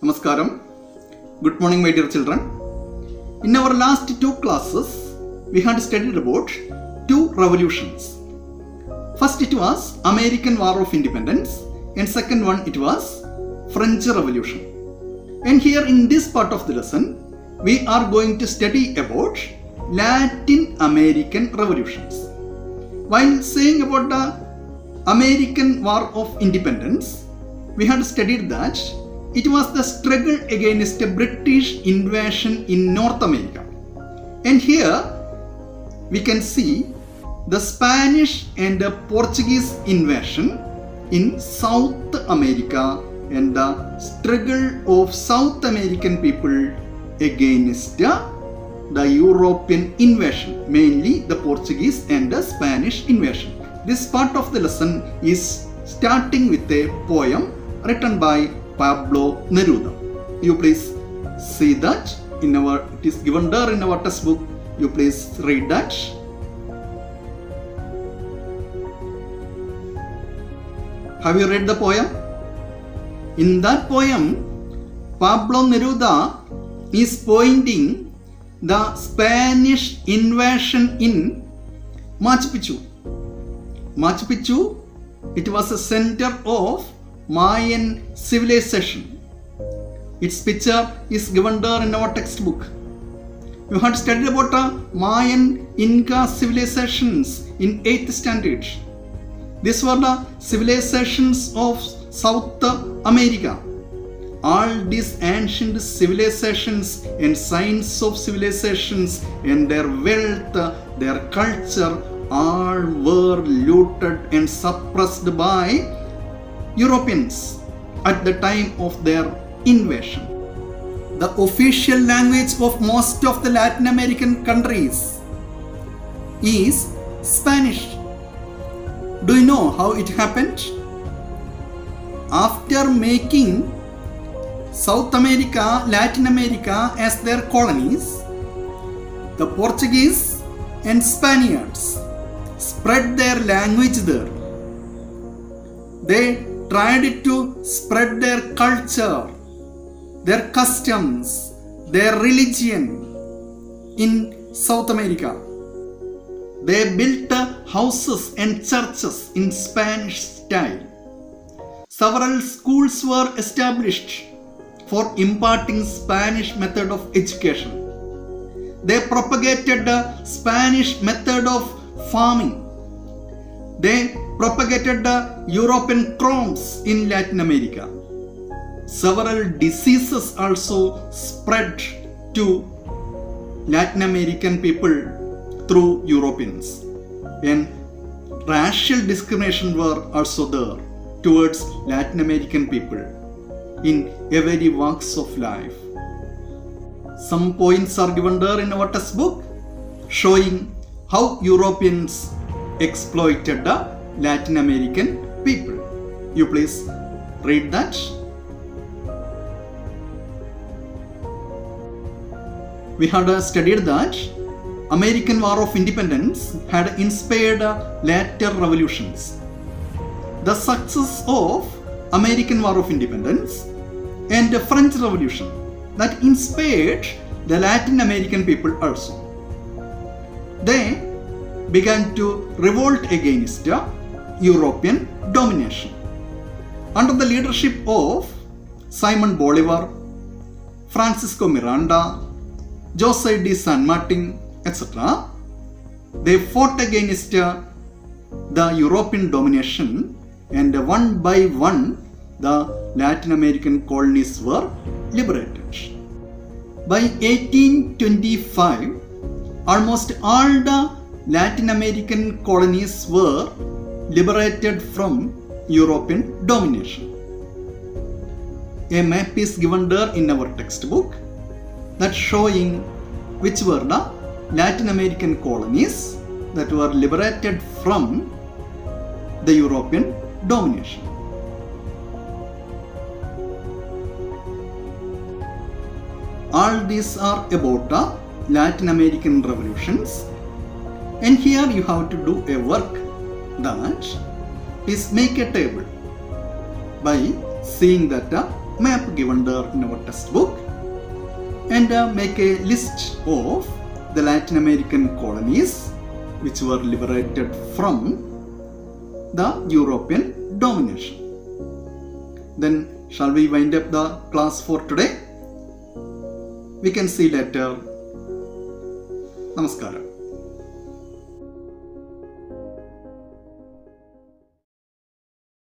Namaskaram. Good morning, my dear children. In our last two classes, we had studied about two revolutions. First it was American War of Independence, and second one it was French Revolution. And here in this part of the lesson, we are going to study about Latin American revolutions. While saying about the American War of Independence, we had studied that it was the struggle against a British invasion in North America. And here we can see the Spanish and the Portuguese invasion in South America and the struggle of South American people against the European invasion, mainly the Portuguese and the Spanish invasion. This part of the lesson is starting with a poem written by Pablo Neruda. You please see that it is given there in our textbook. You please read that. Have you read the poem? In that poem, Pablo Neruda is pointing the Spanish invasion in Machu Picchu. Machu Picchu, it was a center of Mayan civilization. Its picture is given there in our textbook. You had studied about Mayan Inca civilizations in 8th standard. These were the civilizations of South America. All these ancient civilizations and signs of civilizations and their wealth, their culture, all were looted and suppressed by Europeans at the time of their invasion. The official language of most of the Latin American countries is Spanish. Do you know how it happened? After making South America, Latin America as their colonies, the Portuguese and Spaniards spread their language there. They tried to spread their culture, their customs, their religion in South America. They built houses and churches in Spanish style. Several schools were established for imparting Spanish method of education. They propagated the Spanish method of farming. They propagated the European crops in Latin America. Several diseases also spread to Latin American people through Europeans. And racial discrimination were also there towards Latin American people in every walks of life. Some points are given there in our textbook showing how Europeans exploited the Latin American people. You please read that. We had studied that American War of Independence had inspired later revolutions. The success of American War of Independence and the French Revolution that inspired the Latin American people also. They began to revolt against European domination. Under the leadership of Simon Bolivar, Francisco Miranda, Jose de San Martin, etc., they fought against the European domination, and one by one the Latin American colonies were liberated. By 1825, almost all the Latin American colonies were liberated from European domination. A map is given there in our textbook that showing which were the Latin American colonies that were liberated from the European domination. all these are about the Latin American revolutions, and here you have to do a work, that is make a table by seeing that map given there in our textbook, and make a list of the Latin American colonies which were liberated from the European domination. Then shall we wind up the class for today? We can see later. Namaskaram.